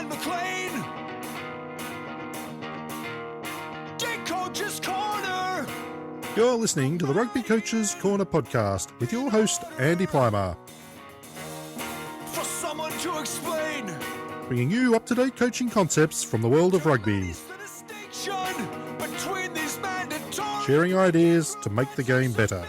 McLean. Get Coach's Corner. You're listening to the Rugby Coaches Corner podcast with your host, Andy Plymer. For someone to explain. Bringing you up-to-date coaching concepts from the world of rugby. The distinction between these mandatory. Sharing ideas to make the game better.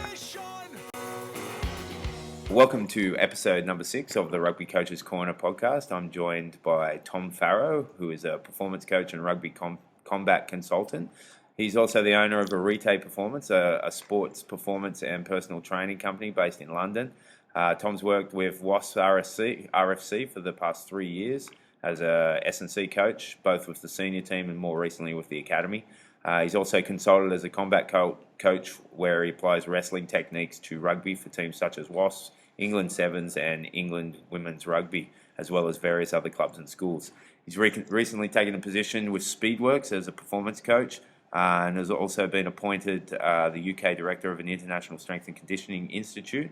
Welcome to episode number 6 of the Rugby Coaches Corner podcast. I'm joined by Tom Farrow, who is a performance coach and rugby combat consultant. He's also the owner of Arete Performance, a sports performance and personal training company based in London. Tom's worked with Wasps RFC for the past 3 years as a S&C coach, both with the senior team and more recently with the academy. He's also consulted as a combat coach where he applies wrestling techniques to rugby for teams such as Wasps, England Sevens and England Women's Rugby, as well as various other clubs and schools. He's recently taken a position with Speedworks as a performance coach and has also been appointed the UK Director of an International Strength and Conditioning Institute,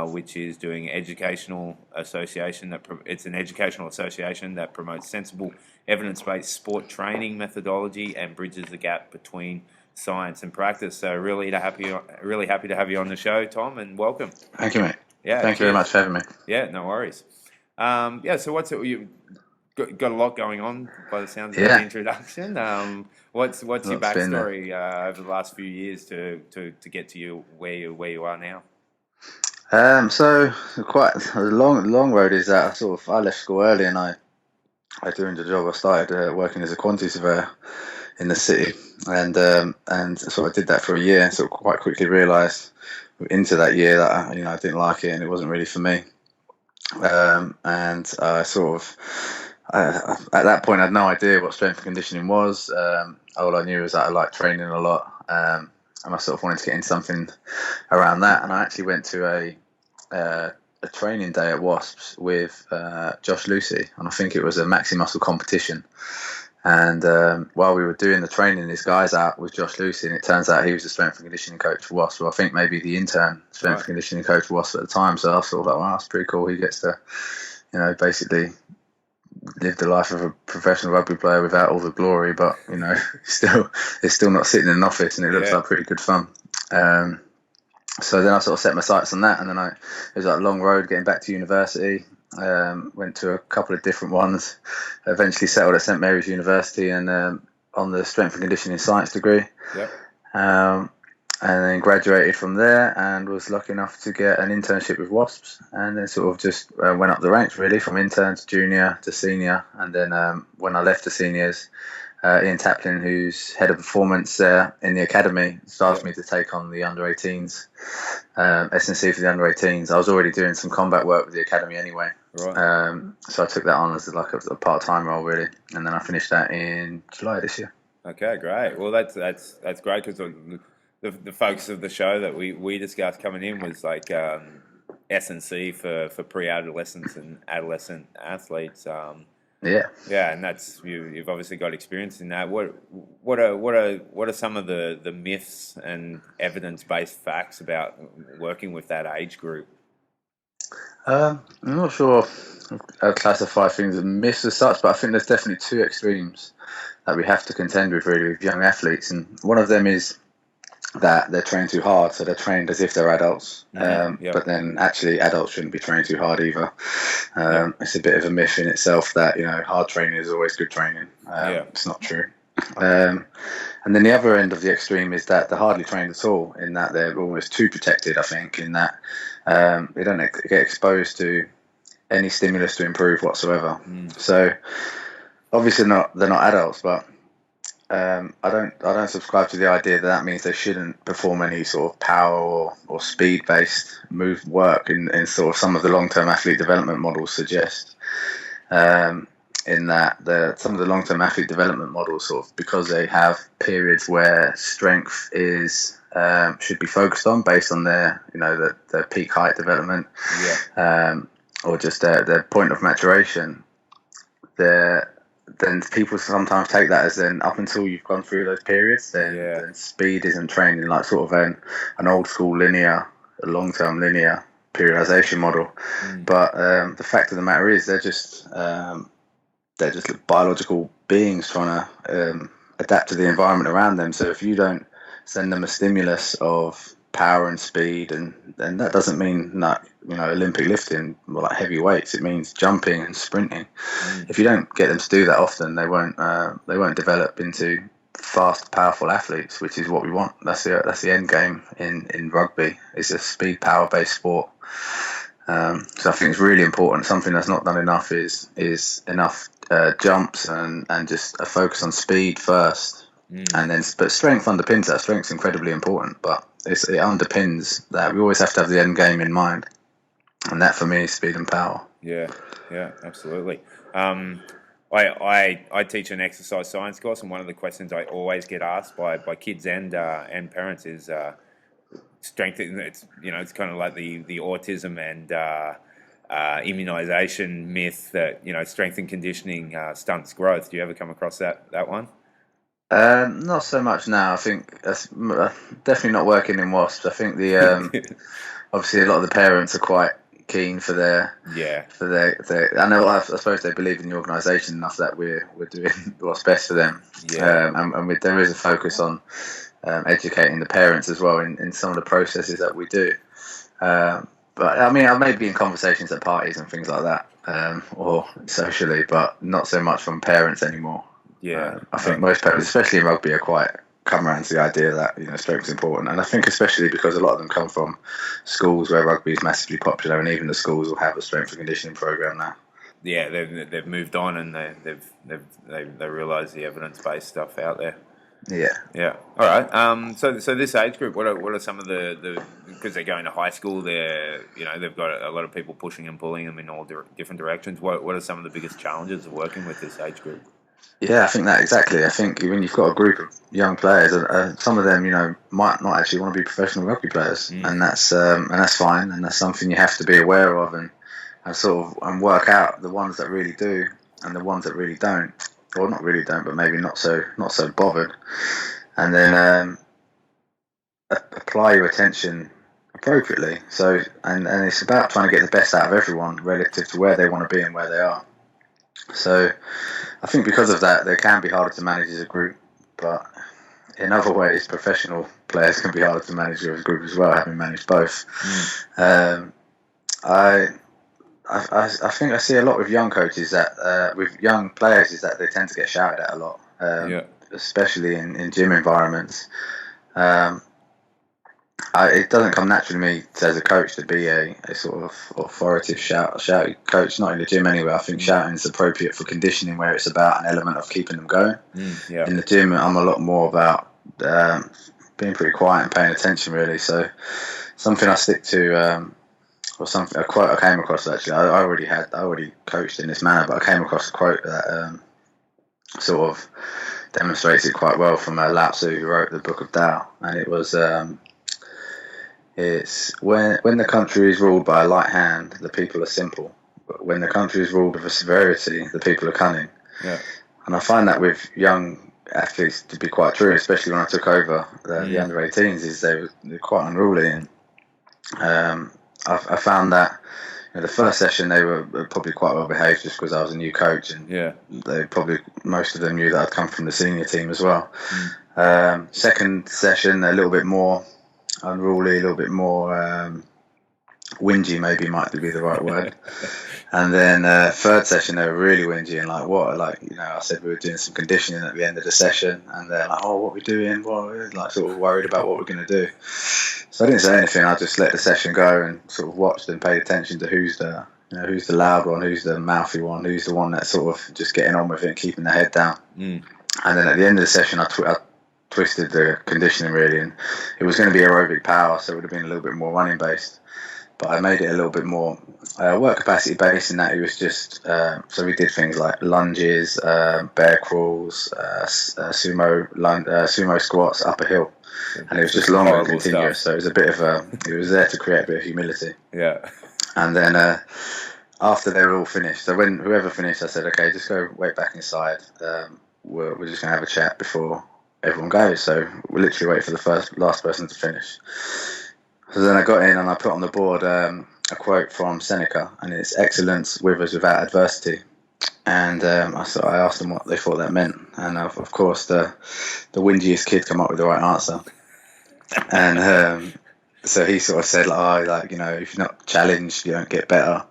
which is doing educational association. It's an educational association that promotes sensible, evidence-based sport training methodology and bridges the gap between science and practice. So really happy to have you on the show, Tom, and welcome. Thank you, mate. Yeah, thank you very much for having me. Yeah, no worries. So what's it? You got a lot going on by the sounds of the introduction. What's your backstory over the last few years to get to you where you are now? So quite a long road is that I left school early and I doing the job. I started working as a quantity surveyor in the city, and so I did that for a year. So quite quickly realised into that year that I didn't like it and it wasn't really for me. And I at that point I had no idea what strength and conditioning was. All I knew was that I liked training a lot, and I sort of wanted to get into something around that. And I actually went to a training day at Wasps with Josh Lucy, and I think it was a maxi muscle competition. And while we were doing the training, this guy's out with Josh Lucy, and it turns out he was the strength and conditioning coach for Wasps. Well, I think maybe the intern strength and conditioning coach for Wasps at the time. So I thought, wow, that's pretty cool. He gets to, basically live the life of a professional rugby player without all the glory, but it's still not sitting in an office, and it looks like pretty good fun. So then I sort of set my sights on that, and then it was like a long road getting back to university. Went to a couple of different ones, eventually settled at St Mary's University and on the strength and conditioning science degree. Yep. And then graduated from there and was lucky enough to get an internship with Wasps, and then sort of just went up the ranks really from intern to junior to senior. And then when I left the seniors, Ian Taplin, who's head of performance there in the academy, asked me to take on the under-18s, S&C for the under-18s. I was already doing some combat work with the academy anyway, right. So I took that on as like a part-time role really, and then I finished that in July this year. Okay, great. Well, that's great, because the focus of the show that we discussed coming in was like S&C for pre-adolescents and adolescent athletes. Yeah, and that's you've obviously got experience in that. What are some of the myths and evidence-based facts about working with that age group? I'm not sure I'd classify things as myths as such, but I think there's definitely two extremes that we have to contend with really with young athletes, and one of them is that they're trained too hard, so they're trained as if they're adults, but then actually adults shouldn't be trained too hard either. It's a bit of a myth in itself that hard training is always good training. It's not true. And then the other end of the extreme is that they're hardly trained at all, in that they're almost too protected, I think, in that they don't get exposed to any stimulus to improve whatsoever. So obviously they're not adults, but I don't subscribe to the idea that means they shouldn't perform any sort of power or speed based move work in sort of some of the long term athlete development models suggest. In that some of the long term athlete development models sort of, because they have periods where strength is should be focused on based on their their peak height development, or just their point of maturation. Then people sometimes take that as then up until you've gone through those periods, then speed isn't trained in like sort of an old school linear, a long term linear periodization model. But the fact of the matter is they're just they're just biological beings trying to adapt to the environment around them. So if you don't send them a stimulus of power and speed, and that doesn't mean not, Olympic lifting or like heavy weights. It means jumping and sprinting. If you don't get them to do that often, they won't develop into fast, powerful athletes, which is what we want. That's the end game in rugby. It's a speed, power based sport. So I think it's really important. Something that's not done enough is enough jumps and just a focus on speed first, and then but strength underpins that. Strength's incredibly important, but it underpins that. We always have to have the end game in mind, and that for me is speed and power. Yeah, absolutely. I teach an exercise science course, and one of the questions I always get asked by kids and parents is strength. It's kind of like the autism and immunization myth that strength and conditioning stunts growth. Do you ever come across that one? Not so much now. I think that's definitely not working in Wasps. I think the obviously a lot of the parents are quite keen for their I know, I suppose they believe in the organisation enough that we're doing what's best for them. And there is a focus on educating the parents as well in some of the processes that we do. But I mean, I may be in conversations at parties and things like that, or socially, but not so much from parents anymore. I think most parents, especially in rugby, are quite come around to the idea that strength is important, and I think especially because a lot of them come from schools where rugby is massively popular, and even the schools will have a strength and conditioning program now. Yeah, they've moved on, and they realise the evidence-based stuff out there. Yeah. All right. So this age group, what are some of the because they're going to high school, they've got a lot of people pushing and pulling them in all different directions. What are some of the biggest challenges of working with this age group? Yeah, I think that exactly. I think when you've got a group of young players, some of them, might not actually want to be professional rugby players, and that's fine, and that's something you have to be aware of and work out the ones that really do and the ones that really don't, or not really don't, but maybe not so bothered, and then apply your attention appropriately. So and it's about trying to get the best out of everyone relative to where they want to be and where they are. So I think because of that, they can be harder to manage as a group, but in other ways, professional players can be harder to manage as a group as well, having managed both. I think I see a lot with young coaches that with young players is that they tend to get shouted at a lot, especially in gym environments. It doesn't come naturally to me as a coach to be a sort of authoritative shouty coach, not in the gym anyway. I think shouting is appropriate for conditioning where it's about an element of keeping them going. In the gym, I'm a lot more about being pretty quiet and paying attention, really. So something I stick to, or something, a quote I came across actually. I already coached in this manner, but I came across a quote that sort of demonstrates it quite well from Lao Tzu, who wrote the Book of Tao, and it was. It's when the country is ruled by a light hand, the people are simple. But when the country is ruled with a severity, the people are cunning. And I find that with young athletes to be quite true, especially when I took over the under-18s, is they're quite unruly. And I found that the first session they were probably quite well behaved just because I was a new coach, and they probably most of them knew that I'd come from the senior team as well. Second session, they're a little bit more unruly, a little bit more whingy, maybe might be the right word. And then third session, they were really whingy and I said we were doing some conditioning at the end of the session, and they're like, "Oh, what are we doing?" Sort of worried about what we're going to do. So I didn't say anything. I just let the session go and sort of watched and paid attention to who's the loud one, who's the mouthy one, who's the one that's sort of just getting on with it and keeping their head down. And then at the end of the session, I twisted the conditioning really, and it was going to be aerobic power, so it would have been a little bit more running based, but I made it a little bit more work capacity based in that it was just so we did things like lunges, bear crawls, sumo squats up a hill, and it was just long and continuous stuff. So it was a bit of it was there to create a bit of humility. And then after they were all finished, so when whoever finished, I said, okay, just go wait back inside, we're just going to have a chat before everyone goes. So we literally wait for the last person to finish. So then I got in and I put on the board a quote from Seneca, and it's "Excellence withers without adversity." And I asked them what they thought that meant, and of course the windiest kid come up with the right answer. And so he sort of said, like, if you're not challenged, you don't get better.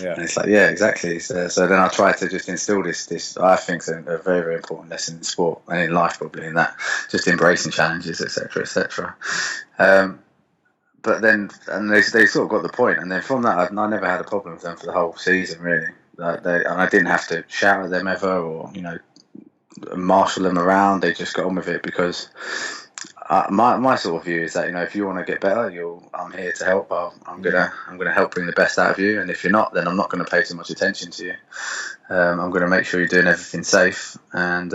Yeah. And it's like, yeah, exactly. So then I tried to just instill this I think, a very, very important lesson in sport and in life, probably, in that just embracing challenges, etc., etc. But then, and they sort of got the point, and then from that, I never had a problem with them for the whole season, really. And I didn't have to shout at them ever, or marshal them around. They just got on with it, because my sort of view is that, if you want to get better, I'm here to help. I'm gonna help bring the best out of you, and if you're not, then I'm not going to pay too much attention to you. I'm going to make sure you're doing everything safe, and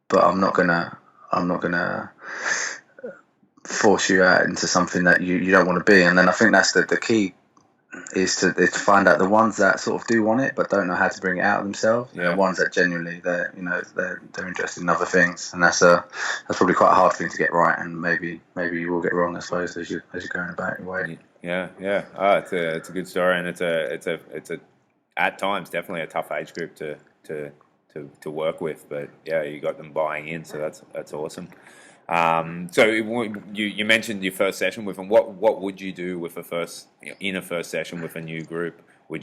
but I'm not gonna force you out into something that you don't want to be. And then I think that's the key, is to find out the ones that sort of do want it but don't know how to bring it out of themselves. Yeah. The ones that genuinely they're interested in other things, and that's probably quite a hard thing to get right, and maybe you will get wrong, I suppose, as you're going about your way. Yeah. Oh, it's a good story, and it's a at times definitely a tough age group to work with, but yeah, you got them buying in, so that's awesome. So you mentioned your first session with them. What would you do in a first session with a new group? Are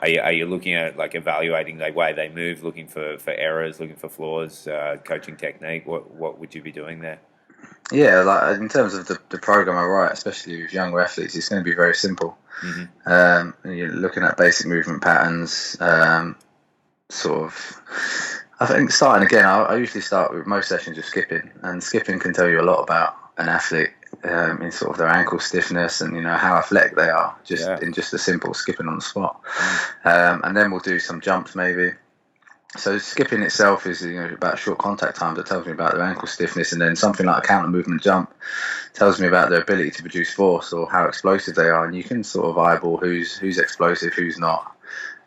you looking at, like, evaluating the way they move, looking for errors, looking for flaws, coaching technique? What would you be doing there? Yeah, like, in terms of the program I write, especially with younger athletes, it's going to be very simple. Mm-hmm. You're looking at basic movement patterns, sort of. I think starting again, I usually start with most sessions with skipping, and skipping can tell you a lot about an athlete, in sort of their ankle stiffness and how athletic they are, in just a simple skipping on the spot. And then we'll do some jumps maybe. So skipping itself is about short contact times. That tells me about their ankle stiffness, and then something like a counter movement jump tells me about their ability to produce force or how explosive they are. And you can sort of eyeball who's explosive, who's not.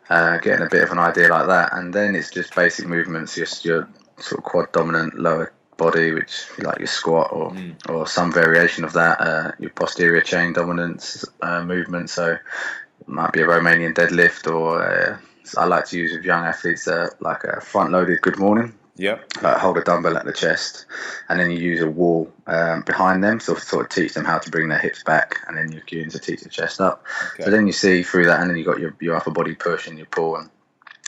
Getting a bit of an idea like that, and then it's just basic movements, just your sort of quad dominant lower body, which like your squat or some variation of that, your posterior chain dominance movement. So it might be a Romanian deadlift, or I like to use with young athletes like a front loaded good morning. Yep. Hold a dumbbell at the chest, and then you use a wall behind them, so sort of teach them how to bring their hips back, and then you're cueing to teach the chest up. Okay. So then you see through that, and then you got your upper body push and your pull, and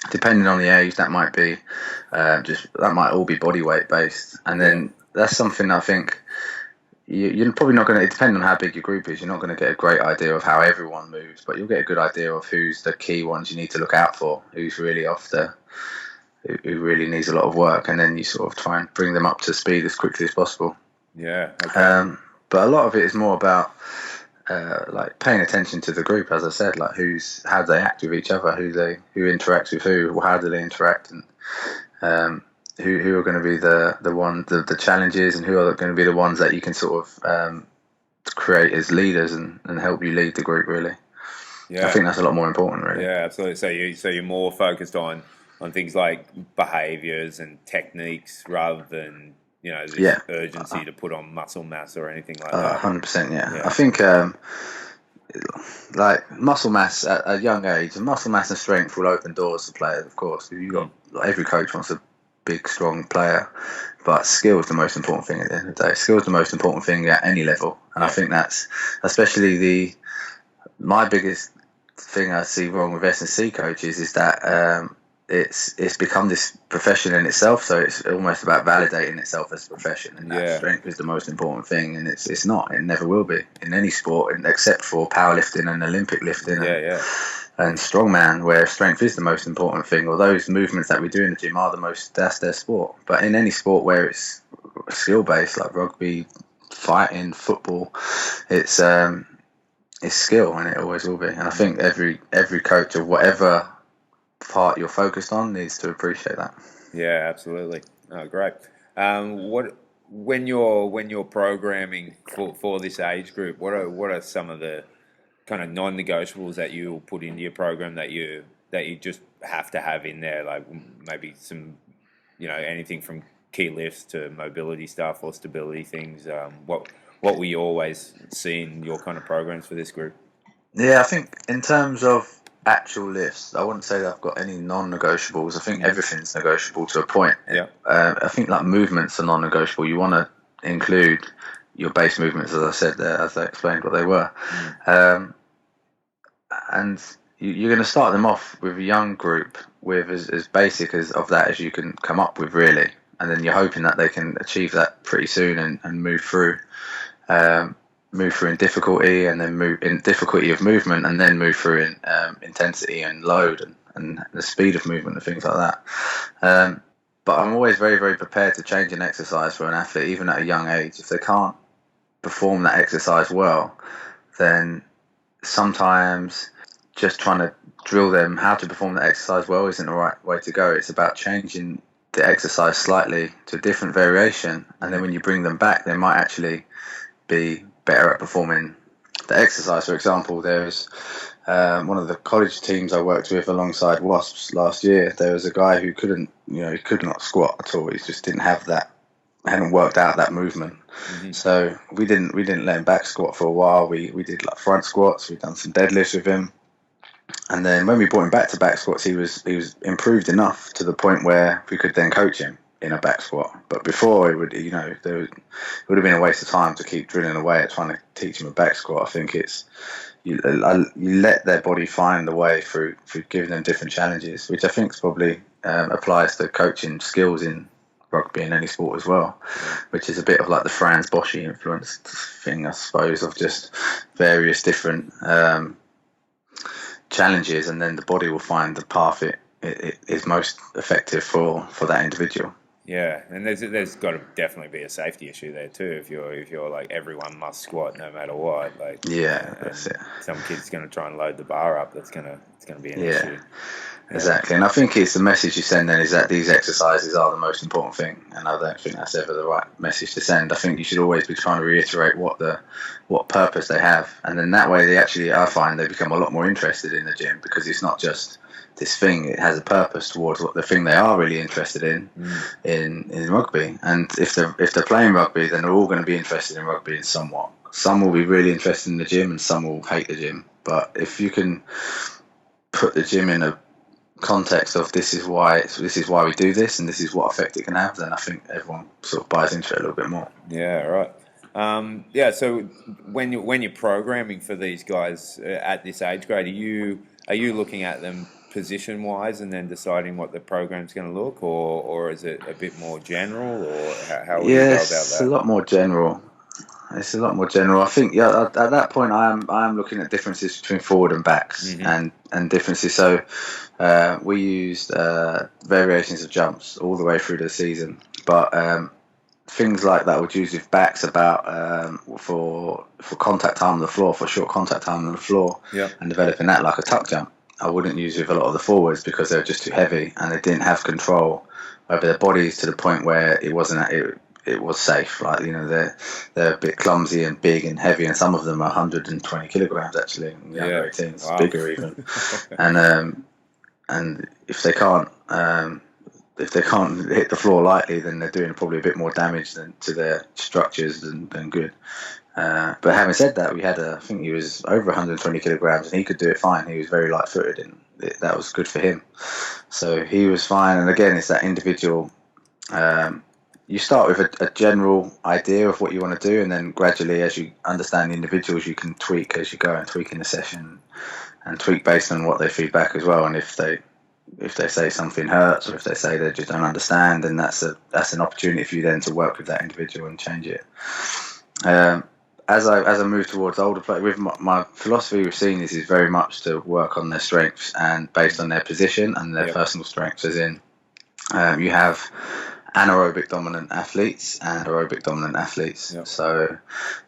depending on the age, that might be that might all be body weight based, and then that's something I think you're probably not going to, depending on how big your group is, you're not going to get a great idea of how everyone moves, but you'll get a good idea of who's the key ones you need to look out for, who's really who really needs a lot of work, and then you sort of try and bring them up to speed as quickly as possible. Yeah. Okay. But a lot of it is more about like paying attention to the group, as I said, like how do they act with each other, who interacts with who, how do they interact, and who are going to be the challenges, and who are going to be the ones that you can sort of create as leaders and help you lead the group, really. Yeah. I think that's a lot more important, really. Yeah, absolutely. So you're more focused on things like behaviours and techniques rather than this urgency to put on muscle mass or anything like that. 100%. Yeah. I think like muscle mass at a young age, muscle mass and strength will open doors for players. Of course, every coach wants a big, strong player, but skill is the most important thing at the end of the day. Skill is the most important thing at any level, and I think that's especially my biggest thing I see wrong with S&C coaches is that it's become this profession in itself, so it's almost about validating itself as a profession, and that strength is the most important thing, and it's not, it never will be in any sport except for powerlifting and Olympic lifting and strongman, where strength is the most important thing, or those movements that we do in the gym are that's their sport. But in any sport where it's skill based, like rugby, fighting, football, it's skill, and it always will be. And I think every coach of whatever part you're focused on needs to appreciate that. Yeah, absolutely. Oh, great. When you're programming for this age group, what are some of the kind of non-negotiables that you put into your program that you just have to have in there, like maybe some anything from key lifts to mobility stuff or stability things? What we always see in your kind of programs for this group? Yeah, I think in terms of actual lifts, I wouldn't say that I've got any non-negotiables. I think everything's negotiable to a point. Yeah. I think like movements are non-negotiable. You want to include your base movements, as I said there, as I explained what they were. And you're going to start them off with a young group with as basic of that as you can come up with, really. And then you're hoping that they can achieve that pretty soon and move through in difficulty, and then move in difficulty of movement, and then move through in intensity and load and the speed of movement and things like that. But I'm always very, very prepared to change an exercise for an athlete, even at a young age. If they can't perform that exercise well, then sometimes just trying to drill them how to perform that exercise well isn't the right way to go. It's about changing the exercise slightly to a different variation, and then when you bring them back, they might actually be better at performing the exercise. For example, there's one of the college teams I worked with alongside Wasps last year. There was a guy who he could not squat at all. He just didn't have that, hadn't worked out that movement. So we didn't let him back squat for a while. We did like front squats. We've done some deadlifts with him, and then when we brought him back to back squats, he was improved enough to the point where we could then coach him in a back squat. But before, it would have been a waste of time to keep drilling away at trying to teach him a back squat. I think it's you let their body find the way through giving them different challenges, which I think probably applies to coaching skills in rugby and any sport as well, which is a bit of like the Franz Boschi influenced thing, I suppose, of just various different challenges, and then the body will find the path it is most effective for that individual. Yeah, and there's got to definitely be a safety issue there too. If you're like everyone must squat no matter what, like that's it. Some kid's going to try and load the bar up. It's going to be an issue. Exactly, and I think it's the message you send then is that these exercises are the most important thing, and I don't think that's ever the right message to send. I think you should always be trying to reiterate what purpose they have, and then that way I find they become a lot more interested in the gym, because it's not just this thing, it has a purpose towards what the thing they are really interested in rugby. And if they're playing rugby, then they're all going to be interested in rugby in somewhat. Some will be really interested in the gym and some will hate the gym, but if you can put the gym in a context of this is why we do this and this is what effect it can have, then I think everyone sort of buys into it a little bit more. Yeah, right. So when you're programming for these guys at this age grade, are you looking at them position wise and then deciding what the program's going to look, or is it a bit more general, or how would you go about that? It's a lot more general. I think at that point I am looking at differences between forward and backs and differences. So we used variations of jumps all the way through the season, but things like that would use with backs about for contact time on the floor, for short contact time on the floor, and developing that like a tuck jump. I wouldn't use with a lot of the forwards because they were just too heavy and they didn't have control over their bodies to the point where it was safe. Like, they're a bit clumsy and big and heavy, and some of them are 120 kilograms actually in the under 18s, wow. Bigger even. And if they can't hit the floor lightly, then they're doing probably a bit more damage to their structures than good. But having said that, I think he was over 120 kilograms and he could do it fine. He was very light-footed and that was good for him. So he was fine. And again, it's that individual. You start with a general idea of what you want to do, and then gradually, as you understand the individuals, you can tweak as you go and tweak in the session and tweak based on what they feedback as well. And if they say something hurts, or if they say they just don't understand, then that's an opportunity for you then to work with that individual and change it. As I move towards older play, with my philosophy with seniors is very much to work on their strengths and based on their position and their personal strengths. As in, you have anaerobic dominant athletes and aerobic dominant athletes. Yep. So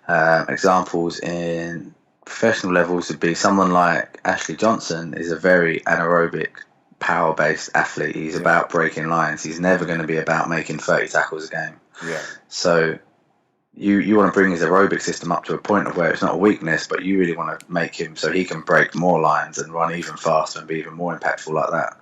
examples in professional levels would be someone like Ashley Johnson is a very anaerobic, power-based athlete. He's about breaking lines. He's never going to be about making 30 tackles a game. Yeah. So you want to bring his aerobic system up to a point of where it's not a weakness, but you really want to make him so he can break more lines and run even faster and be even more impactful like that.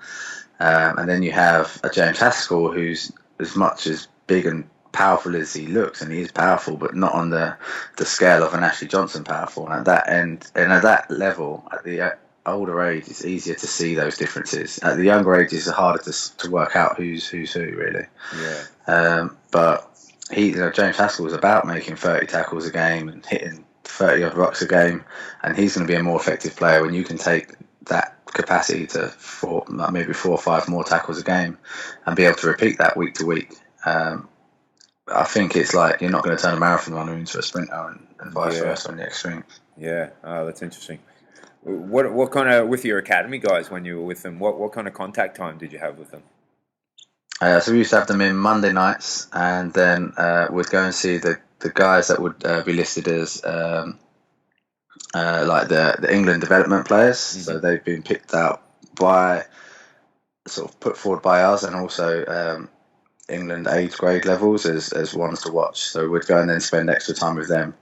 And then you have a James Haskell who's as much as big and powerful as he looks, and he is powerful, but not on the scale of an Ashley Johnson powerful. And at that end, and at that level, at the older age, it's easier to see those differences. At the younger ages, it's harder to work out who's who, really. Yeah. But James Haskell was about making 30 tackles a game and hitting 30 odd rucks a game, and he's going to be a more effective player when you can take that capacity to maybe 4 or 5 more tackles a game and be able to repeat that week to week. I think it's like you're not going to turn a marathon runner into a sprinter and vice versa on the extreme. Yeah, that's interesting. What kind of, with your academy guys when you were with them, what kind of contact time did you have with them? So we used to have them in Monday nights, and then we'd go and see the guys that would be listed as like the England development players. Mm-hmm. So they've been picked out by, sort of put forward by us, and also England age grade levels as ones to watch. So we'd go and then spend extra time with them,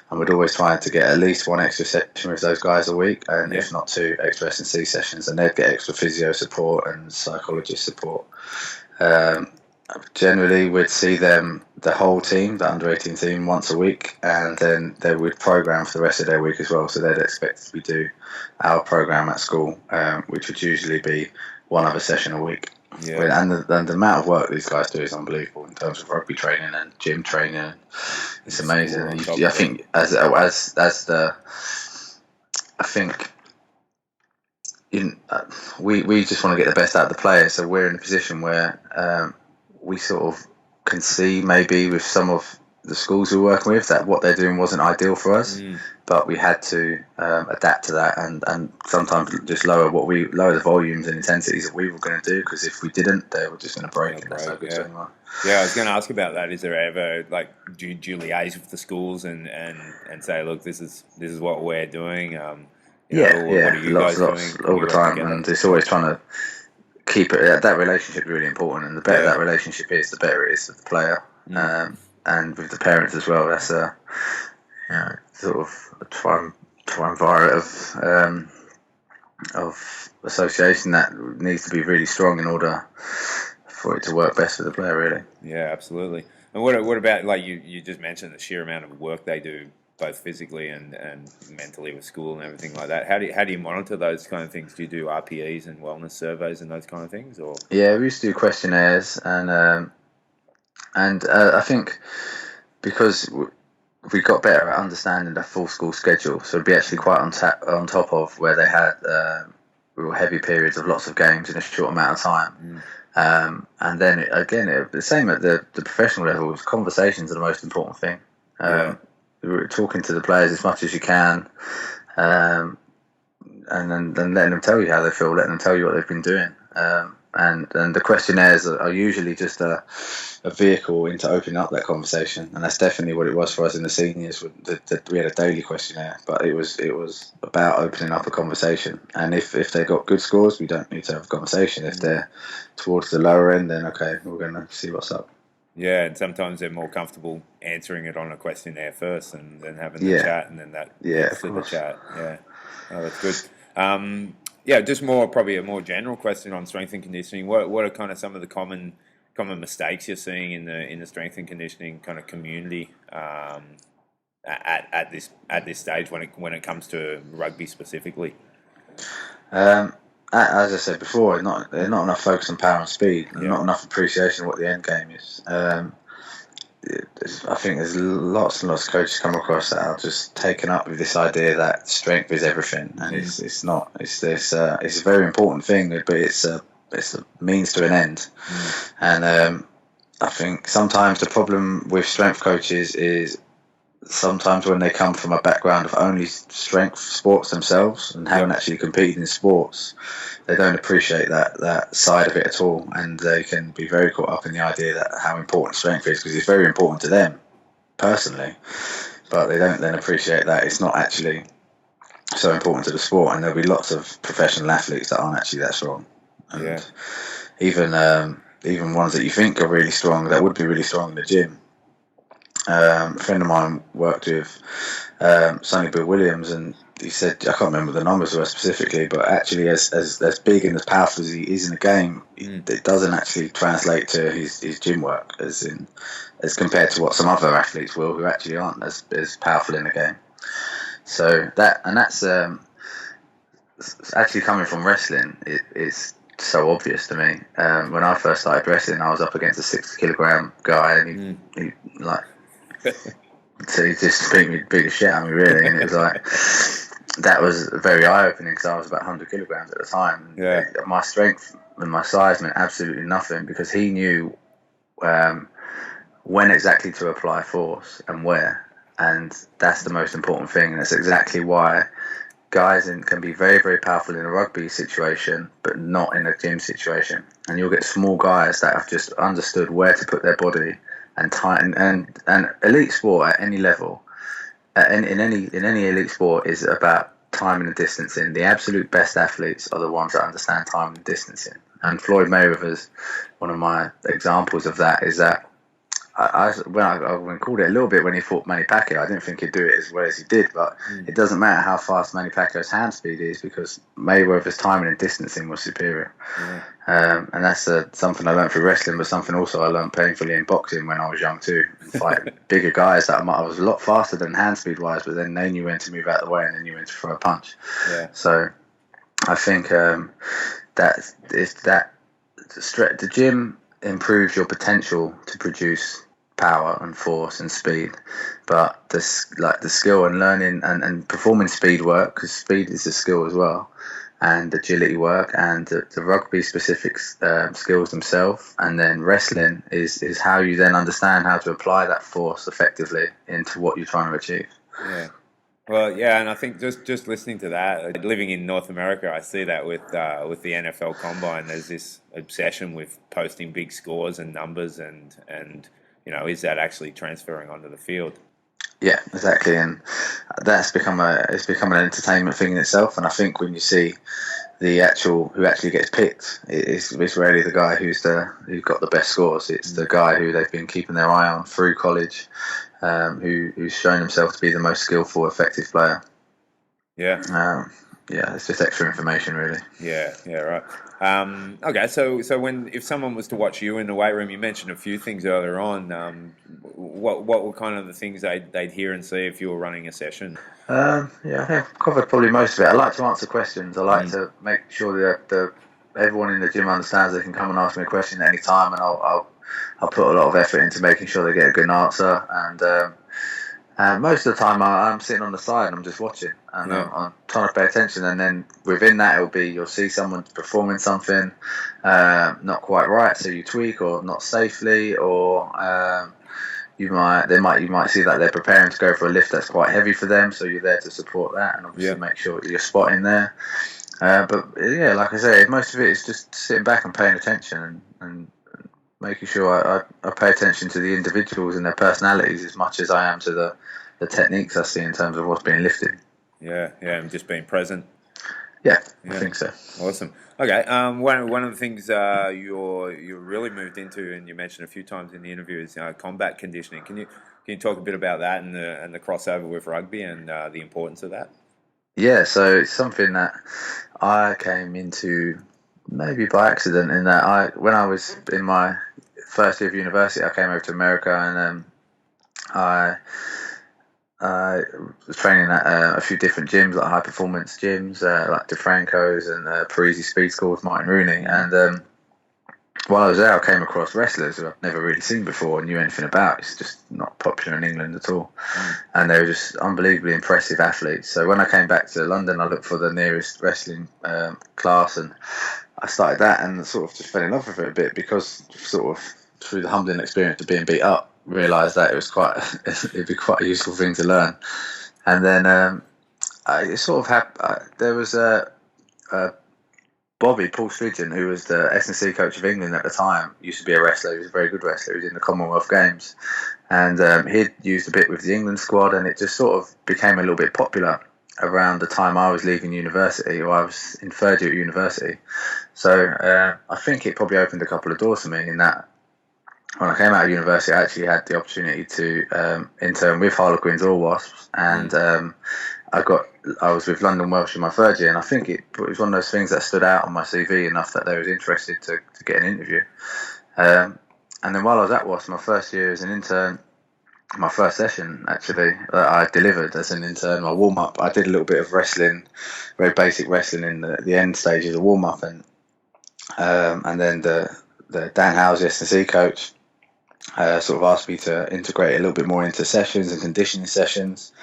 and we'd always try to get at least 1 extra session with those guys a week, and if not 2 extra S&C sessions, and they'd get extra physio support and psychologist support. Generally, we'd see them, the whole team, the under-18 team, once a week, and then they would program for the rest of their week as well. So they'd expect we do our program at school, which would usually be 1 other session a week. Yeah. And the amount of work these guys do is unbelievable in terms of rugby training and gym training. It's amazing. I think we just want to get the best out of the players. So we're in a position where we sort of can see maybe with some of the schools we're working with that what they're doing wasn't ideal for us, but we had to adapt to that and sometimes just lower the volumes and intensities that we were going to do, because if we didn't, they were just going to break, and that's no good to anyone. Yeah, I was going to ask about that. Is there ever, like, do you liaise with the schools and say, look, this is what we're doing? What are you guys doing all the time, and it's always trying to keep it. That relationship is really important, and the better that relationship is, the better it is for the player, and with the parents as well. That's a sort of a triumvirate of association that needs to be really strong in order for it to work best for the player, really. Yeah, absolutely. And what about, like, you just mentioned the sheer amount of work they do, both physically and mentally with school and everything like that. How do you monitor those kind of things? Do you do RPEs and wellness surveys and those kind of things? Or yeah, we used to do questionnaires, and I think because we got better at understanding the full school schedule, so it'd be actually quite on top of where they had real heavy periods of lots of games in a short amount of time. And then the same at the professional level. Conversations are the most important thing. Talking to the players as much as you can, and then letting them tell you how they feel, letting them tell you what they've been doing. And the questionnaires are usually just a vehicle into opening up that conversation, and that's definitely what it was for us in the seniors. We had a daily questionnaire, but it was about opening up a conversation. And if they got good scores, we don't need to have a conversation. If they're towards the lower end, then okay, we're going to see what's up. Yeah, and sometimes they're more comfortable answering it on a questionnaire first, and then having the chat, and then that leads to the chat. Yeah, that's good. Just probably a more general question on strength and conditioning. What are kind of some of the common mistakes you're seeing in the strength and conditioning kind of community at this stage when it comes to rugby specifically? As I said before, not enough focus on power and speed, and not enough appreciation of what the end game is. I think there's lots and lots of coaches come across that are just taken up with this idea that strength is everything, and it's not. It's a very important thing, but it's a means to an end. And I think sometimes the problem with strength coaches is sometimes when they come from a background of only strength sports themselves and haven't actually competed in sports, they don't appreciate that side of it at all, and they can be very caught up in the idea that how important strength is, because it's very important to them personally, but they don't then appreciate that it's not actually so important to the sport, and there'll be lots of professional athletes that aren't actually that strong, and even ones that you think are really strong, that would be really strong in the gym. A friend of mine worked with Sonny Bill Williams, and he said, I can't remember the numbers were specifically, but actually as big and as powerful as he is in the game, it doesn't actually translate to his gym work as compared to what some other athletes will, who actually aren't as powerful in the game. So that's actually coming from wrestling, it's so obvious to me. When I first started wrestling, I was up against a 60-kilogram guy, and he like, so he just beat the shit out of me, really. And it was like, that was very eye-opening, because I was about 100 kilograms at the time. Yeah. My strength and my size meant absolutely nothing, because he knew when exactly to apply force and where, and that's the most important thing. And that's exactly why guys can be very, very powerful in a rugby situation, but not in a gym situation. And you'll get small guys that have just understood where to put their body and time. And elite sport at any level, in any elite sport, is about timing and distancing. The absolute best athletes are the ones that understand time and distancing. And Floyd Mayweather's one of my examples of that. Is that I called it a little bit when he fought Manny Pacquiao. I didn't think he'd do it as well as he did, but it doesn't matter how fast Manny Pacquiao's hand speed is, because Mayweather's timing and distancing was superior. And that's something I learned through wrestling, but something also I learned painfully in boxing when I was young too. Fighting bigger guys that I was a lot faster than hand speed wise, but then they knew when to move out of the way, and then knew when to throw a punch. So I think the gym improves your potential to produce power and force and speed, but the skill and learning and performing speed work, because speed is a skill as well, and agility work, and the rugby specific skills themselves, and then wrestling is how you then understand how to apply that force effectively into what you're trying to achieve. Well, yeah, and I think just listening to that, living in North America, I see that with the NFL Combine. There's this obsession with posting big scores and numbers, and is that actually transferring onto the field? Yeah, exactly, and that's become an entertainment thing in itself. And I think when you see who actually gets picked, it's rarely the guy who's got the best scores. It's the guy who they've been keeping their eye on through college, who's shown himself to be the most skillful, effective player. It's just extra information, really. Right. Okay, so if someone was to watch you in the weight room, you mentioned a few things earlier on. What were kind of the things they'd hear and see if you were running a session? I think I've covered probably most of it. I like to answer questions. I like to make sure that everyone in the gym understands they can come and ask me a question at any time, and I'll put a lot of effort into making sure they get a good answer. And most of the time I'm sitting on the side and I'm just watching, and I'm trying to pay attention. And then within that, you'll see someone performing something not quite right, so you tweak, or not safely, or you might see that they're preparing to go for a lift that's quite heavy for them, so you're there to support that, and obviously make sure you're spotting there. But yeah, like I say, most of it is just sitting back and paying attention, and making sure I pay attention to the individuals and their personalities as much as I am to the techniques I see in terms of what's being lifted. And just being present. I think so. Awesome. Okay, one of the things you really moved into, and you mentioned a few times in the interview, is combat conditioning. Can you talk a bit about that and the crossover with rugby and the importance of that? Yeah, so it's something that I came into maybe by accident, in that when I was in my first year of university, I came over to America, and I was training at a few different gyms, like high performance gyms, like DeFranco's and Parisi Speed School with Martin Rooney. And while I was there, I came across wrestlers who I'd never really seen before or knew anything about. It's just not popular in England at all. And they were just unbelievably impressive athletes. So when I came back to London, I looked for the nearest wrestling class, and I started that, and sort of just fell in love with it a bit, because sort of through the humbling experience of being beat up, realised that it'd be quite a useful thing to learn. And then there was Bobby, Paul Stridgen, who was the S&C coach of England at the time, used to be a wrestler. He was a very good wrestler. He was in the Commonwealth Games. And he'd used a bit with the England squad, and it just sort of became a little bit popular around the time I was leaving university, or I was in third year at university. So I think it probably opened a couple of doors for me, in that when I came out of university, I actually had the opportunity to intern with Harlequins or Wasps, and I was with London Welsh in my third year, and I think it was one of those things that stood out on my CV enough that they was interested to get an interview. And then while I was at Wasps, my first year as an intern, my first session actually that I delivered as an intern, my warm up. I did a little bit of wrestling, very basic wrestling in the end stage of the warm up, and then the Dan Howes, the S&C coach, sort of asked me to integrate a little bit more into sessions and conditioning sessions,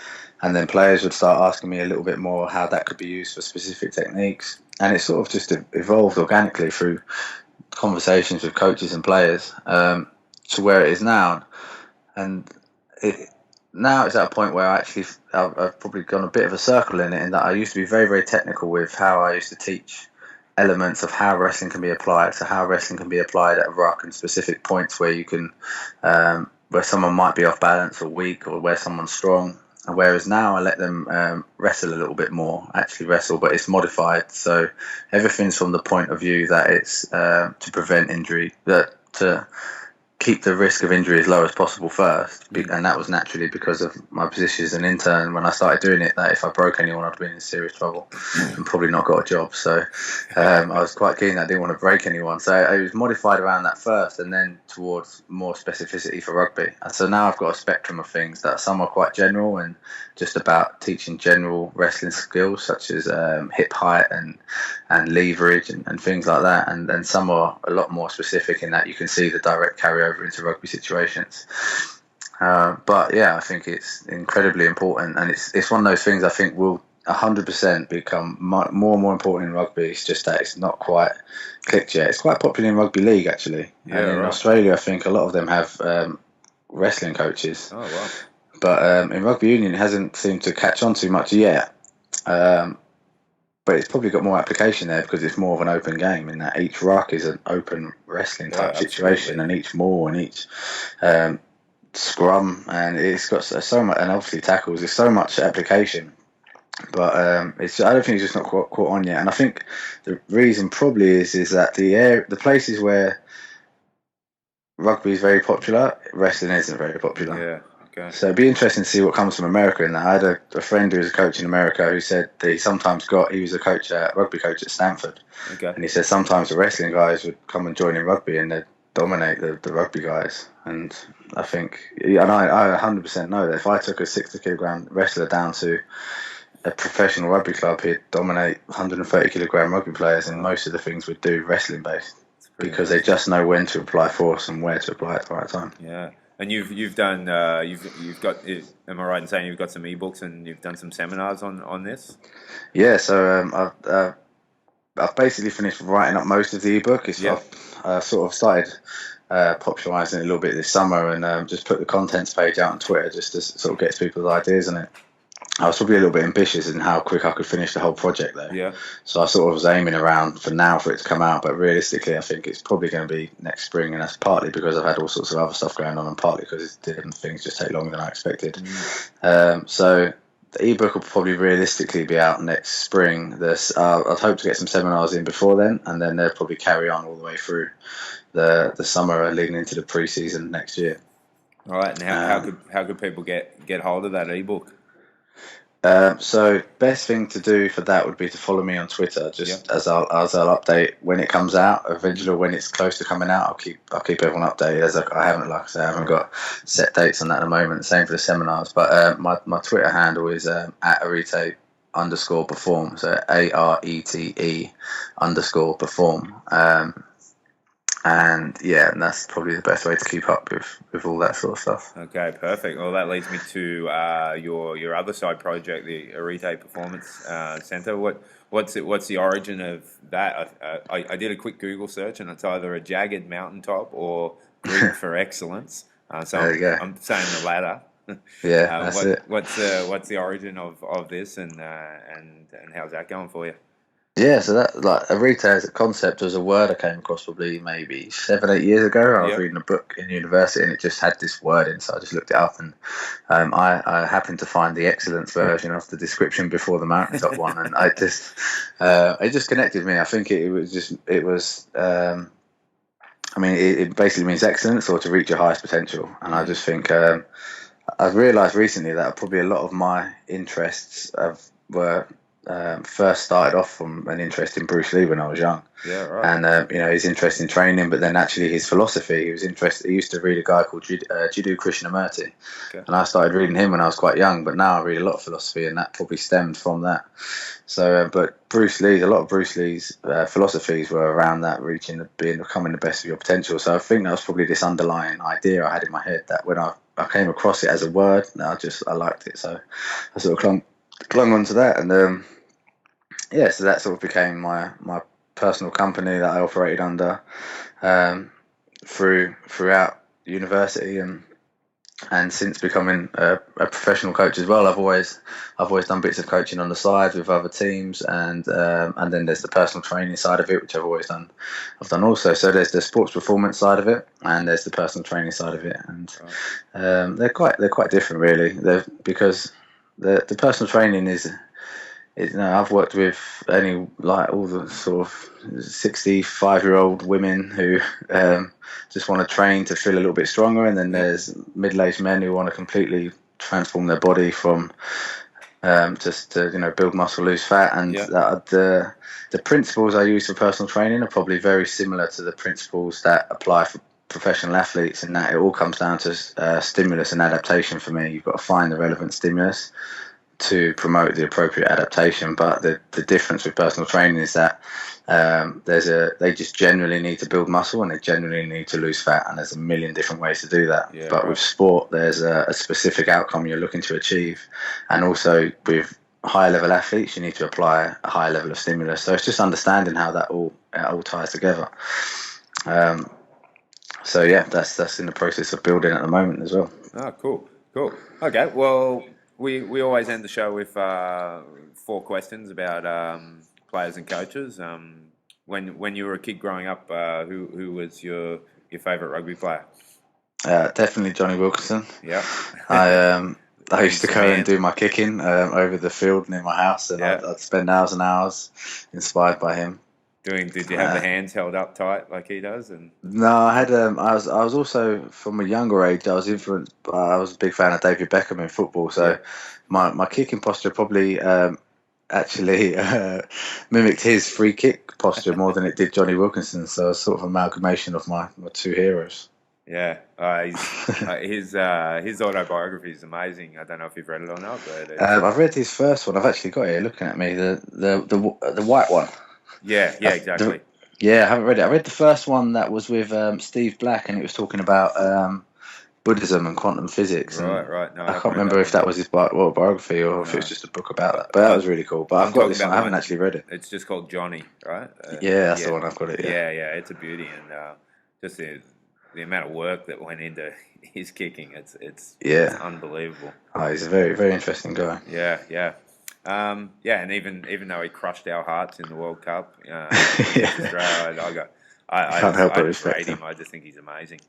and then players would start asking me a little bit more how that could be used for specific techniques, and it sort of just evolved organically through conversations with coaches and players, to where it is now. And now it's at a point where I've probably gone a bit of a circle in it, in that I used to be very, very technical with how I used to teach elements of how wrestling can be applied. So how wrestling can be applied at ruck and specific points where you can, where someone might be off balance or weak, or where someone's strong. And whereas now I let them wrestle a little bit more, actually wrestle, but it's modified. So everything's from the point of view that it's to prevent injury, that to keep the risk of injury as low as possible first, and that was naturally because of my position as an intern when I started doing it, that if I broke anyone I'd be in serious trouble and probably not got a job. So I was quite keen that I didn't want to break anyone, so it was modified around that first, and then towards more specificity for rugby. And so now I've got a spectrum of things that some are quite general and just about teaching general wrestling skills such as hip height and leverage and things like that, and then some are a lot more specific in that you can see the direct carryover into rugby situations. But yeah, I think it's incredibly important, and it's one of those things I think will 100% become more and more important in rugby. It's just that it's not quite clicked yet. It's quite popular in rugby league actually, and in Australia I think a lot of them have wrestling coaches. Oh wow! But in rugby union it hasn't seemed to catch on too much yet. But it's probably got more application there because it's more of an open game, in that each ruck is an open wrestling type situation, and each maul and each scrum, and it's got so much, and obviously tackles. There's so much application, but I don't think it's just not caught on yet. And I think the reason probably is that the places where rugby is very popular, wrestling isn't very popular. Yeah. Okay. So it'd be interesting to see what comes from America in that. I had a friend who was a coach in America who said that he was a rugby coach at Stanford. Okay. And he said sometimes the wrestling guys would come and join in rugby and they'd dominate the rugby guys. And I think, and I 100% know that if I took a 60 kilogram wrestler down to a professional rugby club, he'd dominate 130 kilogram rugby players, and most of the things would do wrestling based because they just know when to apply force and where to apply it at the right time. Yeah. And you've done you've got, am I right in saying you've got some ebooks and you've done some seminars on this? Yeah, so I've basically finished writing up most of the ebook. I've sort of started popularising it a little bit this summer, and just put the contents page out on Twitter just to sort of get people's ideas on it. I was probably a little bit ambitious in how quick I could finish the whole project there. Yeah. So I sort of was aiming around for now for it to come out, but realistically I think it's probably going to be next spring, and that's partly because I've had all sorts of other stuff going on, and partly because different things just take longer than I expected. So the ebook will probably realistically be out next spring. I'd hope to get some seminars in before then, and then they'll probably carry on all the way through the summer leading into the pre-season next year. All right, and how could people get hold of that ebook? So best thing to do for that would be to follow me on Twitter, as I'll update when it comes out. Eventually, when it's close to coming out, I'll keep everyone updated. As I haven't got set dates on that at the moment. Same for the seminars, but my Twitter handle is at @arete_perform. So ARETE_perform. And that's probably the best way to keep up with all that sort of stuff. Okay, perfect. Well, that leads me to your other side project, the Arete Performance Centre. What's the origin of that? I did a quick Google search, and it's either a jagged mountaintop or Greek for excellence. So I'm saying the latter. Yeah, that's it. What's the origin of this, and how's that going for you? Yeah, so that, like, Arete as a concept, was a word I came across probably maybe 7-8 years ago. I was reading a book in university and it just had this word in, so I just looked it up, and I happened to find the excellence version of the description before the mountaintop one, and it just connected me. I think it basically means excellence, or to reach your highest potential, and I just think I've realised recently that probably a lot of my interests were first started off from an interest in Bruce Lee when I was young. Yeah, right. And his interest in training, but then actually his philosophy. He was interested. He used to read a guy called Jiddu Krishnamurti, Okay. and I started reading him when I was quite young. But now I read a lot of philosophy, and that probably stemmed from that. So, but a lot of Bruce Lee's philosophies were around that, becoming the best of your potential. So I think that was probably this underlying idea I had in my head that when I came across it as a word, I liked it. So I sort of clung onto that, and so that sort of became my personal company that I operated under throughout university, and since becoming a professional coach as well. I've always done bits of coaching on the side with other teams, and then there's the personal training side of it, which I've done also. So there's the sports performance side of it, and there's the personal training side of it, and they're quite different really. Because the personal training is. I've worked with all the sort of 65-year-old women who just want to train to feel a little bit stronger, and then there's middle-aged men who want to completely transform their body from just to build muscle, lose fat, and the principles I use for personal training are probably very similar to the principles that apply for professional athletes, in that it all comes down to stimulus and adaptation. For me, you've got to find the relevant stimulus to promote the appropriate adaptation. But the difference with personal training is that they just generally need to build muscle, and they generally need to lose fat, and there's a million different ways to do that. With sport, there's a specific outcome you're looking to achieve, and also with higher level athletes you need to apply a higher level of stimulus. So it's just understanding how that all ties together. That's in the process of building at the moment as well. Oh, cool. Okay, well, we always end the show with 4 questions about players and coaches. When you were a kid growing up, who was your favourite rugby player? Definitely Johnny Wilkinson. Yeah. I used to go and do my kicking over the field near my house, and I'd spend hours and hours inspired by him. Did you have the hands held up tight like he does? And no, I had. I was also, from a younger age, I was influenced. I was a big fan of David Beckham in football, so my kicking posture probably actually mimicked his free kick posture more than it did Johnny Wilkinson. So it's sort of amalgamation of my 2 heroes. Yeah, his autobiography is amazing. I don't know if you've read it or not, but I've read his first one. I've actually got it here looking at me. The white one. Yeah, exactly. I haven't read it. I read the first one that was with Steve Black, and it was talking about Buddhism and quantum physics. Right. No, I can't remember if that was his biography or if it was just a book about that. But that was really cool. But I've got this one. I haven't actually read it. It's just called Johnny, right? That's the one. I've got it. Yeah, it's a beauty, and just the amount of work that went into his kicking, it's unbelievable. Oh, he's a very, very interesting guy. Yeah. And even though he crushed our hearts in the World Cup, Australia, I can't help but just respect rate him. him. I just think he's amazing.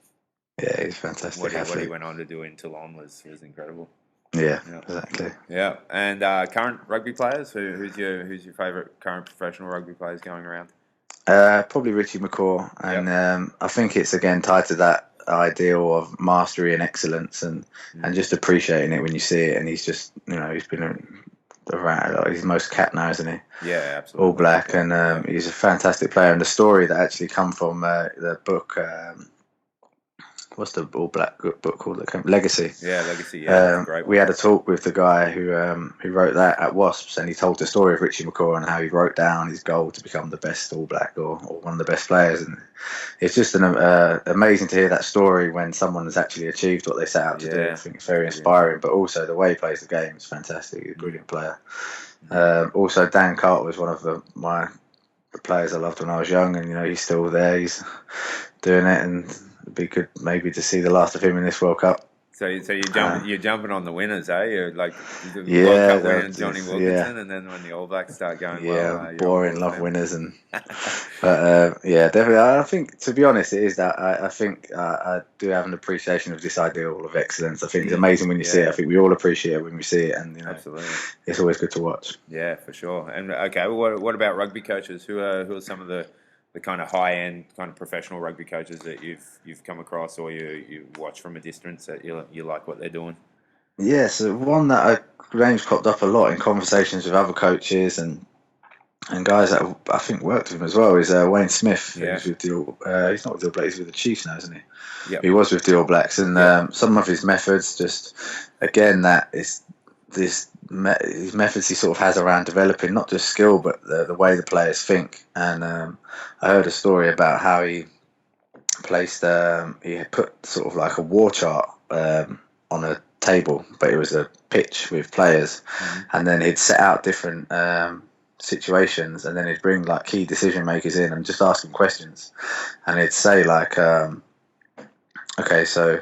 Yeah, he's fantastic. What he went on to do in Toulon was incredible. Yeah, exactly. Yeah, and current rugby players. Who's your favourite current professional rugby players going around? Probably Richie McCaw, and I think it's again tied to that ideal of mastery and excellence, and just appreciating it when you see it. And he's just, he's been around. He's most capped now, isn't he? Yeah, absolutely. All black, and he's a fantastic player. And the story that actually come from the book. What's the All Black book called that came? Legacy. Yeah, Legacy. Yeah, great. We had a talk with the guy who wrote that at Wasps, and he told the story of Richie McCaw and how he wrote down his goal to become the best All Black or one of the best players. And it's just amazing to hear that story when someone has actually achieved what they set out to do. I think it's very inspiring, but also the way he plays the game is fantastic. He's a brilliant player. Also, Dan Carter was one of the players I loved when I was young, and he's still there. He's doing it, and it'd be good maybe to see the last of him in this World Cup. So you're jumping on the winners, eh? You're like the World Cup winner Johnny Wilkinson, and then when the All Blacks start going well, boring, love winners, and but definitely. I think, to be honest, it is that I think I do have an appreciation of this ideal of excellence. I think it's amazing when you see it. I think we all appreciate it when we see it, and absolutely, it's always good to watch. Yeah, for sure. And okay, what about rugby coaches? Who are some of the kind of high-end kind of professional rugby coaches that you've come across or you watch from a distance that you like what they're doing? Yeah, so one that name's cropped up a lot in conversations with other coaches and guys that I think worked with him as well is Wayne Smith. Yeah. Who's with he's not with the All Blacks, he's with the Chiefs now, isn't he? Yep. He was with the All Blacks, and Yep. some of his methods, just again, that is his methods he sort of has around developing not just skill but the way the players think. And I heard a story about how he placed he had put sort of like a war chart on a table, but it was a pitch with players, and then he'd set out different situations, and then he'd bring like key decision makers in and just ask them questions, and he'd say like, okay, so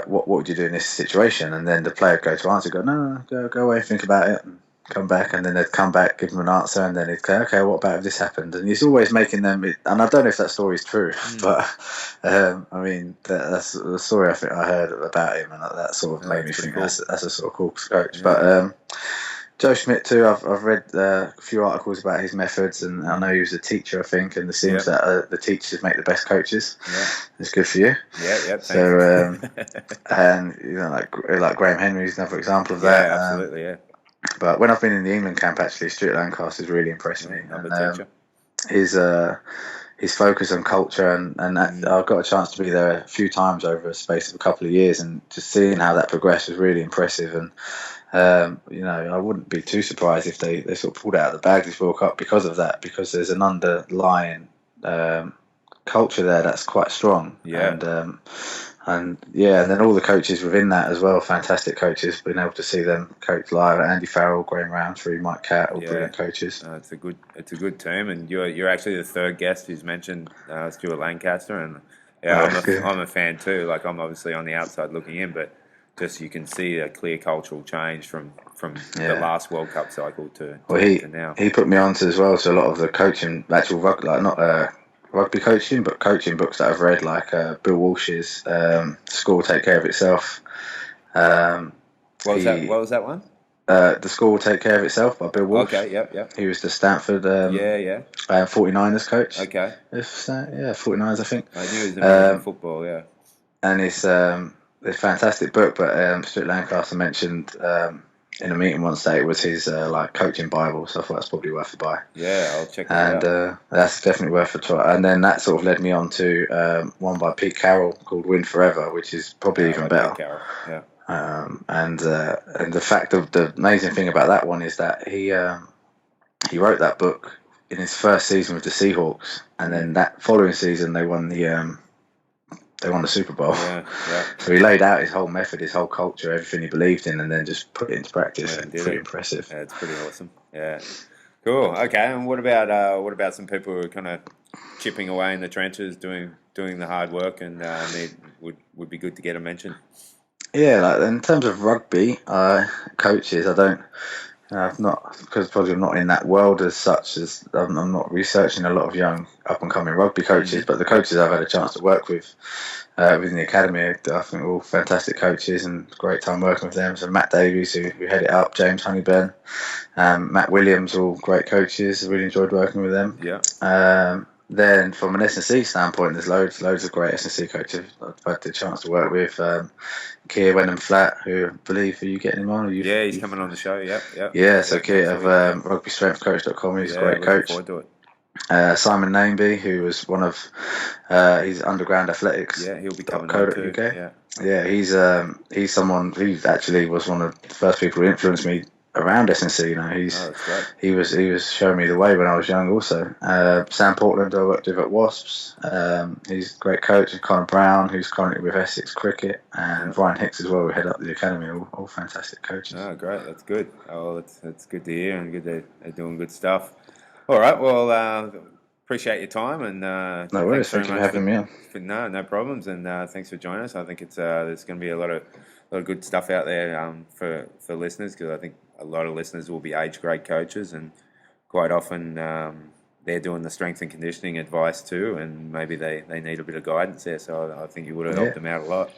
what would you do in this situation? And then the player would go to answer, no, go away, think about it, and come back. And then they'd come back, give him an answer, and then he'd go, okay, what about if this happened? And he's always making them, and I don't know if that story is true, but I mean, that's the story I think I heard about him, and that sort of made me think cool. That's a sort of cool coach. Yeah. But Joe Schmidt too, I've read a few articles about his methods, and I know he was a teacher, I think, and it seems that the teachers make the best coaches. Yeah. It's good for you. Yeah. So, and you know, like Graham Henry's another example of that. Yeah, absolutely. Yeah. But when I've been in the England camp, actually, Stuart Lancaster's really impressed me. And his focus on culture, and I've got a chance to be there a few times over a space of a couple of years, and just seeing how that progressed was really impressive. And you know, I wouldn't be too surprised if they sort of pulled out of the bag this World Cup because of that, because there's an underlying culture there that's quite strong. Yeah. And then all the coaches within that as well, fantastic coaches. Being able to see them coach live, Andy Farrow, Graham Roundtree, Mike Catt, all brilliant coaches. It's a good team, and you're actually the third guest who's mentioned Stuart Lancaster, and I'm a fan too. Like, I'm obviously on the outside looking in, but just you can see a clear cultural change from the last World Cup cycle to now. He put me on to as well. So a lot of the coaching, actual rugby coaching, but coaching books that I've read, like Bill Walsh's School Will Take Care of Itself. What was that one? The School Will Take Care of Itself by Bill Walsh. Okay, yep. He was the Stanford 49ers coach. Okay. 49ers, I think. I knew he was American football, yeah. And it's a fantastic book, but Stuart Lancaster mentioned in a meeting once that it was his like coaching Bible, so I thought that's probably worth a buy. Yeah, I'll check that out. And that's definitely worth a try. And then that sort of led me on to one by Pete Carroll called Win Forever, which is probably even better. Pete Carroll, yeah. And the fact of the amazing thing about that one is that he wrote that book in his first season with the Seahawks, and then that following season they won the Super Bowl. Yeah. So he laid out his whole method, his whole culture, everything he believed in, and then just put it into practice. Pretty impressive. Yeah, it's pretty awesome. Yeah, cool. Okay, and what about some people who are kind of chipping away in the trenches, doing the hard work, and would be good to get a mention? Yeah, like in terms of rugby coaches, I've not, because probably I'm not in that world as such, as I'm not researching a lot of young up and coming rugby coaches, but the coaches I've had a chance to work with within the academy, I think are all fantastic coaches, and great time working with them. So Matt Davies, who head it up, James Honeyburn, Matt Williams, all great coaches. I really enjoyed working with them. Yeah. Then from an S&C standpoint, there's loads of great S&C coaches I've had the chance to work with. Keir Wenham Flat, who I believe, are you getting him on? He's coming on the show, yep. Yeah, so Keir of rugbystrengthcoach.com, he's a great coach. Simon Nameby, who was one of his underground athletics. Yeah, he'll be coming on too. Yeah, he's someone who actually was one of the first people who influenced me around S&C. You know, he was showing me the way when I was young. Also, Sam Portland, I worked with at Wasps. He's a great coach. And Connor Brown, who's currently with Essex Cricket, and Ryan Hicks as well, who head up the academy. All fantastic coaches. Oh, great! That's good. Oh, that's good to hear, and good they're doing good stuff. All right. Well, appreciate your time, and no worries. Thanks for having me on. No problems, and thanks for joining us. I think there's going to be a lot of good stuff out there for listeners, because I think a lot of listeners will be age grade coaches, and quite often they're doing the strength and conditioning advice too, and maybe they need a bit of guidance there. So I think you would have helped them out a lot.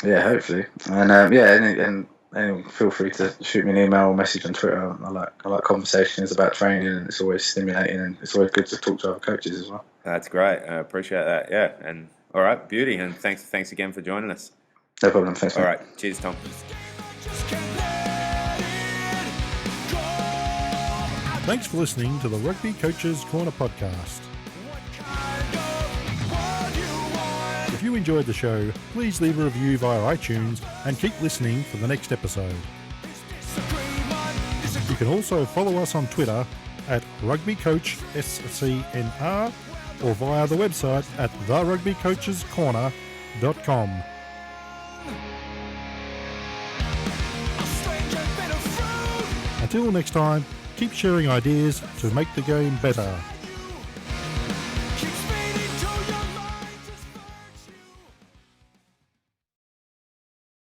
Yeah, hopefully. And and feel free to shoot me an email or message on Twitter. I like conversations about training, and it's always stimulating, and it's always good to talk to other coaches as well. That's great. I appreciate that. Yeah, and all right, beauty, and thanks again for joining us. No problem. Thanks. All right, cheers, Tom. Just can't let it go. Thanks for listening to the Rugby Coaches Corner podcast. What kind of world you want? If you enjoyed the show, please leave a review via iTunes and keep listening for the next episode. You can also follow us on Twitter at RugbyCoachSCNR or via the website at therugbycoachescorner.com. A stranger bit of fruit. Until next time, keep sharing ideas to make the game better.